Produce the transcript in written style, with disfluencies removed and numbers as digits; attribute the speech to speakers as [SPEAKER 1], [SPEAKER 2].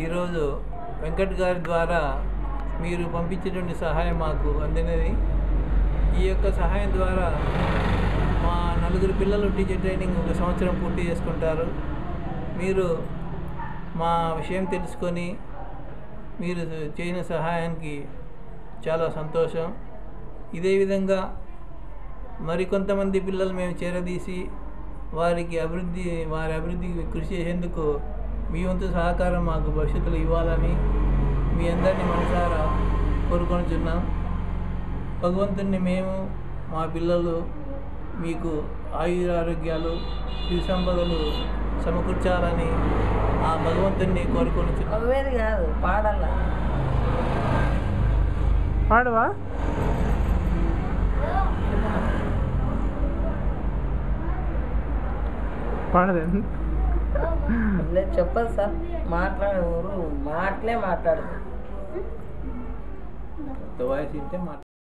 [SPEAKER 1] ఈరోజు వెంకట్ గారి ద్వారా మీరు పంపించేటువంటి సహాయం మాకు అందినది. ఈ యొక్క సహాయం ద్వారా మా 4 పిల్లలు టీచర్ ట్రైనింగ్ 1 సంవత్సరం పూర్తి చేసుకుంటారు. మీరు మా విషయం తెలుసుకొని మీరు చేసిన సహాయానికి చాలా సంతోషం. ఇదే విధంగా మరికొంతమంది పిల్లలు మేము చేరదీసి వారి అభివృద్ధికి కృషి చేసేందుకు మీ వంతు సహకారం మాకు భవిష్యత్తులో ఇవ్వాలని మీ అందరినీ మనసారా కోరుకొనుచున్నాం. భగవంతుని మేము మా పిల్లలు మీకు ఆయురారోగ్యాలు సిరి సంపదలు సమకూర్చాలని ఆ భగవంతుని కోరుకొనుచున్నాం.
[SPEAKER 2] కాదు పాడాలా
[SPEAKER 3] పాడవా? పాడదే
[SPEAKER 2] చెప్పదు సార్, మాట్లాడేవారు మాటలే మాట్లాడదు.
[SPEAKER 1] వాయిస్ ఇంటే